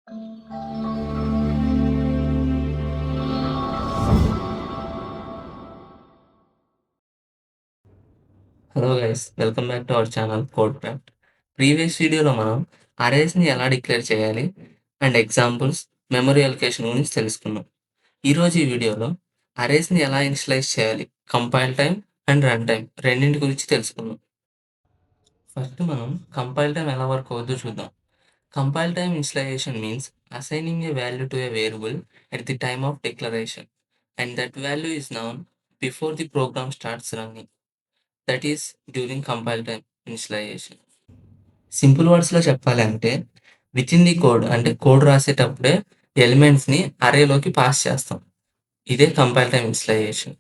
Hello guys, welcome back to our channel code craft. Previous వీడియోలో మనం అరేస్ని ఎలా declare చేయాలి అండ్ ఎగ్జాంపుల్స్, మెమరీ అలొకేషన్ గురించి తెలుసుకున్నాం. ఈరోజు ఈ వీడియోలో అరేస్ని ఎలా ఇనిషియలైజ్ చేయాలి, compile time and run time రెండింటి గురించి తెలుసుకుందాం. ఫస్ట్ మనం కంపైల్ టైం ఎలా వర్క్ అవుతుందో చూద్దాం. Compile time initialization means assigning a value to a variable at the time of declaration, and that value is known before the program starts running. That is during compile time initialization. Simple వర్డ్స్లో చెప్పాలి అంటే within the code, అంటే code రాసేటప్పుడే ఎలిమెంట్స్ని అరేలోకి pass చేస్తాం. ఇదే compile time initialisation.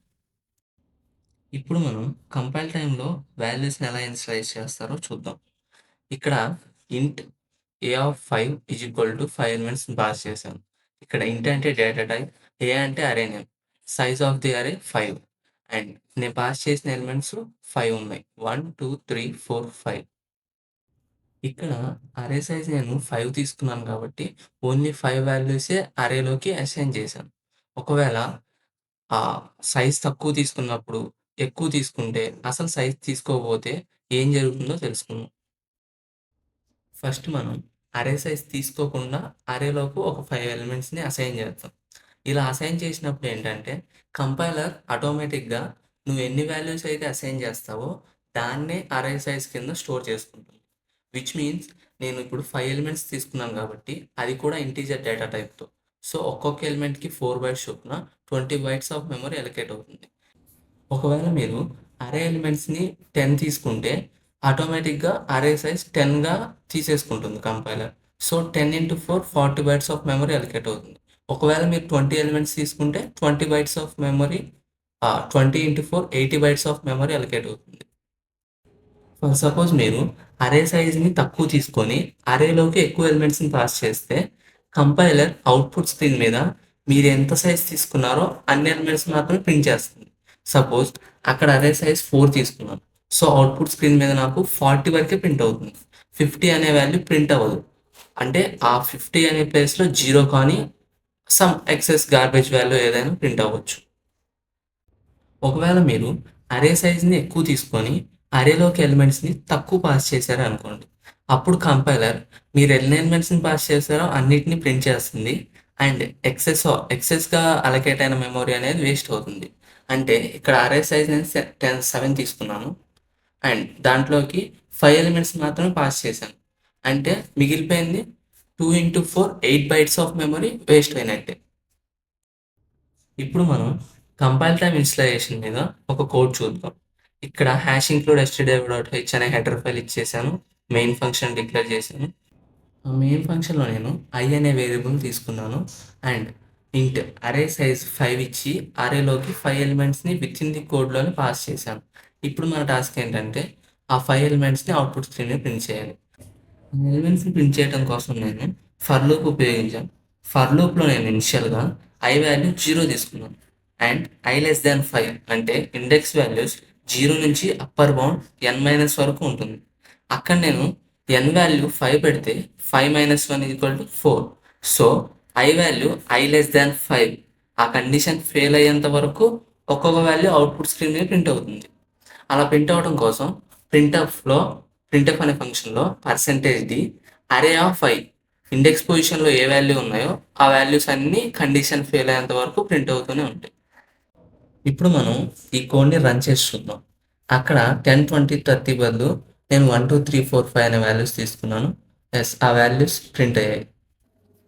ఇప్పుడు మనం కంపైల్ టైంలో వాల్యూస్ని ఎలా ఇనిషియలైజ్ చేస్తారో చూద్దాం. ఇక్కడ int A of 5 is equal to 5 ఎలిమెంట్స్ని పాస్ చేశాను. ఇక్కడ ఇంట్ అంటే డేటా టైప్, ఏ అంటే అరే నేమ్, సైజ్ ఆఫ్ ది అరే 5 అండ్ నేను పాస్ చేసిన ఎలిమెంట్స్ 5 ఉన్నాయి. 1 2 3 4 5. ఇక్కడ అరే సైజ్ నేను 5 తీసుకున్నాను కాబట్టి ఓన్లీ 5 వాల్యూసే అరేలోకి అసైన్ చేశాను. ఒకవేళ ఆ సైజ్ తక్కువ తీసుకున్నప్పుడు, ఎక్కువ తీసుకుంటే, అసలు సైజ్ తీసుకోకపోతే ఏం జరుగుతుందో తెలుసుకుందాం. ఫస్ట్ మనం అరే సైజ్ తీసుకోకుండా అరేలోకి ఒక 5 ఎలిమెంట్స్ని అసైన్ చేస్తాం. ఇలా అసైన్ చేసినప్పుడు ఏంటంటే కంపైలర్ ఆటోమేటిక్గా నువ్వు ఎన్ని వాల్యూస్ అయితే అసైన్ చేస్తావో దాన్నే అరే సైజ్ కింద స్టోర్ చేసుకుంటుంది. విచ్ మీన్స్ నేను ఇప్పుడు 5 ఎలిమెంట్స్ తీసుకున్నాను కాబట్టి అది కూడా ఇంటీజర్ డేటా టైప్తో. సో ఒక్కొక్క ఎలిమెంట్కి 4 బైట్స్ చొప్పున 20 బైట్స్ ఆఫ్ మెమరీ అలొకేట్ అవుతుంది. ఒకవేళ మీరు అరే ఎలిమెంట్స్ని 10 తీసుకుంటే ఆటోమేటిక్గా అరే సైజ్ 10గా తీసేసుకుంటుంది compiler. So 10 into 4 40 bytes of memory allocate అవుతుంది. ఒకవేళ మీరు 20 ఎలిమెంట్స్ తీసుకుంటే 20 bytes of memory, 20 into 4 80 bytes of memory allocate అవుతుంది. ఫర్ సపోజ్ మీరు అరే సైజ్ని తక్కువ తీసుకొని అరేలోకి ఎక్కువ ఎలిమెంట్స్ని పాస్ చేస్తే కంపైలర్ అవుట్పుట్ స్క్రీన్ మీద మీరు ఎంత సైజ్ తీసుకున్నారో అన్ని ఎలిమెంట్స్ మాత్రమే ప్రింట్ చేస్తుంది. సపోజ్ అక్కడ అరే సైజ్ 4 తీసుకున్నాను, సో అవుట్పుట్ స్క్రీన్ మీద నాకు 40 వరకే ప్రింట్ అవుతుంది. 50 అనే వాల్యూ ప్రింట్ అవ్వదు. అంటే ఆ 50 అనే ప్లేస్లో 0 కానీ సమ్ ఎక్సెస్ గార్బేజ్ వాల్యూ ఏదైనా ప్రింట్ అవ్వచ్చు. ఒకవేళ మీరు అరే సైజ్ని ఎక్కువ తీసుకొని అరేలోకి ఎలిమెంట్స్ని తక్కువ పాస్ చేశారు అనుకోండి, అప్పుడు కంపైలర్ మీరు ఎన్ని ఎలిమెంట్స్ని పాస్ చేశారో అన్నిటిని ప్రింట్ చేస్తుంది అండ్ ఎక్సెస్గా అలకేట్ అయిన మెమొరీ అనేది వేస్ట్ అవుతుంది. అంటే ఇక్కడ అరే సైజ్ నేను 7 తీసుకున్నాను అండ్ దాంట్లోకి 5 ఎలిమెంట్స్ మాత్రమే పాస్ చేశాను. అంటే మిగిలిపోయింది 2 into 4 8 bytes of memory waste అయినట్టే. ఇప్పుడు మనం కంపైల్ టైమ్ ఇనిషియలైజేషన్ మీద ఒక కోడ్ చూద్దాం. ఇక్కడ హ్యాష్ ఇంక్లూడ్ stdio.h అనే హెడర్ ఫైల్ ఇచ్చేసాను, మెయిన్ ఫంక్షన్ డిక్లేర్ చేశాను. ఆ మెయిన్ ఫంక్షన్లో నేను ఐ అనే వేరియబుల్ తీసుకున్నాను అండ్ ఇంట్ అరే సైజ్ 5 ఇచ్చి అరేలోకి 5 ఎలిమెంట్స్ని విత్ ఇన్ ది కోడ్లోనే పాస్ చేశాను. ఇప్పుడు మన టాస్క్ ఏంటంటే ఆ 5 ఎలిమెంట్స్ని అవుట్పుట్ స్క్రీన్ మీద ప్రింట్ చేయాలి. ఎలిమెంట్స్ని ప్రింట్ చేయడం కోసం నేను ఫర్ లూప్ ఉపయోగించాను. ఫర్ లూప్లో నేను ఇనిషియల్గా ఐ వాల్యూ 0 తీసుకున్నాను అండ్ ఐ లెస్ దాన్ 5 అంటే ఇండెక్స్ వాల్యూస్ 0 నుంచి అప్పర్ బౌండ్ n- వరకు ఉంటుంది. అక్కడ నేను n వాల్యూ 5 పెడితే 5 - 1 = 4. So I value I less than 5 ఆ కండిషన్ ఫెయిల్ అయ్యేంత వరకు ఒక్కొక్క వాల్యూ అవుట్పుట్ స్క్రీన్ మీద ప్రింట్ అవుతుంది. అలా ప్రింట్ అవ్వడం కోసం ప్రింట్ఎఫ్ అనే ఫంక్షన్లో %d అరే ఆఫ్ ఐ ఇండెక్స్ పొజిషన్లో ఏ వాల్యూ ఉన్నాయో ఆ వాల్యూస్ అన్నీ కండిషన్ ఫెయిల్ అయ్యేంత వరకు ప్రింట్ అవుతూనే ఉంటాయి. ఇప్పుడు మనం ఈ కోడ్ని రన్ చేసి చూద్దాం. అక్కడ 10 20 30 బదులు నేను 1 2 3 4 5 అనే వాల్యూస్ తీసుకున్నాను. ఎస్, ఆ వాల్యూస్ ప్రింట్ అయ్యాయి.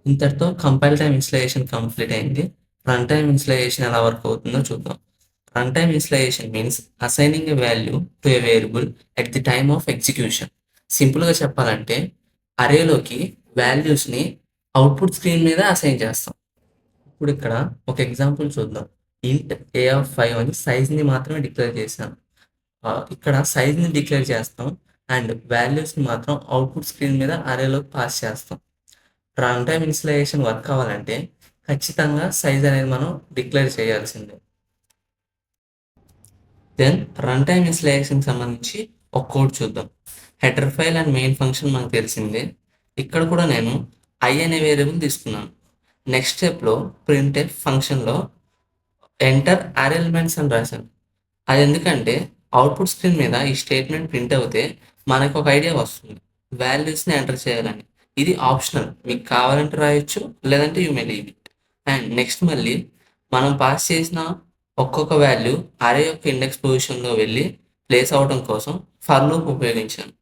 ఇంతటితో కంపైల్ టైమ్ ఇనిషియలైజేషన్ కంప్లీట్ అయింది. రన్ టైమ్ ఇనిషియలైజేషన్ ఎలా వర్క్ అవుతుందో చూద్దాం. Run time initialization means assigning a value to a variable at the time of execution. సింపుల్గా చెప్పాలంటే అరేలోకి వాల్యూస్ని అవుట్పుట్ స్క్రీన్ మీద అసైన్ చేస్తాం. ఇప్పుడు ఇక్కడ ఒక ఎగ్జాంపుల్ చూద్దాం. ఇంట్ ఏ ఆఫ్ 5 అని సైజ్ని మాత్రమే డిక్లేర్ చేశాను. ఇక్కడ సైజ్ని డిక్లేర్ చేస్తాం అండ్ వాల్యూస్ని మాత్రం అవుట్పుట్ స్క్రీన్ మీద అరేలోకి పాస్ చేస్తాం. రన్ టైమ్ ఇనిషియలైజేషన్ వర్క్ అవ్వాలంటే ఖచ్చితంగా సైజ్ అనేది మనం డిక్లేర్ చేయాల్సిందే. దెన్ రన్ టైమ్ ఇనిషియలైజేషన్కి సంబంధించి ఒక కోడ్ చూద్దాం. Header file and main function మనకు తెలిసిందే. ఇక్కడ కూడా నేను ఐ అనే వేరియబుల్ తీసుకున్నాను. నెక్స్ట్ స్టెప్‌లో ప్రింట్ఎఫ్ ఫంక్షన్‌లో ఎంటర్ అరే ఎలిమెంట్స్ అని రాశాను. అది ఎందుకంటే అవుట్‌పుట్ స్క్రీన్ మీద ఈ స్టేట్మెంట్ ప్రింట్ అవుతే మనకు ఒక ఐడియా వస్తుంది. వాల్యూస్‌ని ఎంటర్ చేయాలని. ఇది ఆప్షనల్. మీకు కావాలంటే రాయొచ్చు. లేదంటే you may leave it. And next మళ్ళీ మనం పాస్ చేసిన ఒక్కొక్క వాల్యూ అరే యొక్క ఇండెక్స్ పొజిషన్‌లో వెళ్ళి ప్లేస్ అవ్వడం కోసం ఫర్ లూప్ ఉపయోగించాను.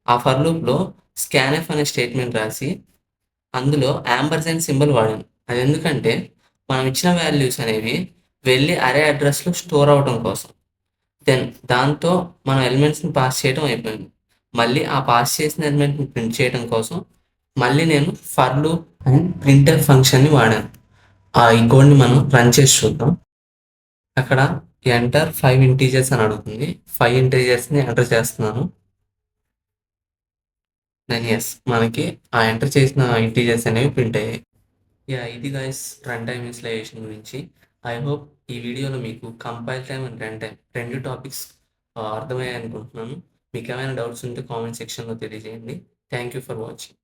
ఆ ఫర్ లూప్‌లో స్కాన్ఎఫ్ అనే స్టేట్మెంట్ రాసి అందులో యాంపర్సండ్ సింబల్ వాడాను. అదెందుకంటే మనం ఇచ్చిన వాల్యూస్ అనేవి వెళ్ళి అరే అడ్రస్‌లో స్టోర్ అవ్వడం కోసం. దాంతో మనం ఎలిమెంట్స్‌ని పాస్ చేయడం అయిపోయింది. మళ్ళీ ఆ పాస్ చేసిన ఎలిమెంట్‌ని ప్రింట్ చేయడం కోసం మళ్ళీ నేను ఫర్ లూప్ అండ్ ప్రింట్ఎఫ్ ఫంక్షన్‌ని వాడాను. ఈ కోడ్‌ని మనం రన్ చేసి చూద్దాం. అక్కడ ఎంటర్ 5 ఇంటీజర్స్ అని అడుగుతుంది. 5 ఇంటీజర్స్‌ని ఎంటర్ చేస్తున్నాను. దెన్ యెస్ మనకి ఆ ఎంటర్ చేసిన ఇంటీజర్స్ అనేవి ప్రింట్ అయ్యాయి. ఇది గైస్ రన్ టైమ్ ఇన్స్టలేషన్ గురించి. ఐ హోప్ ఈ వీడియోలో మీకు compile time and run time 2 topics అర్థమయ్యాయి అనుకుంటున్నాను. మీకేమైనా డౌట్స్ ఉంటే కామెంట్ సెక్షన్‌లో తెలియజేయండి. Thank you for watching.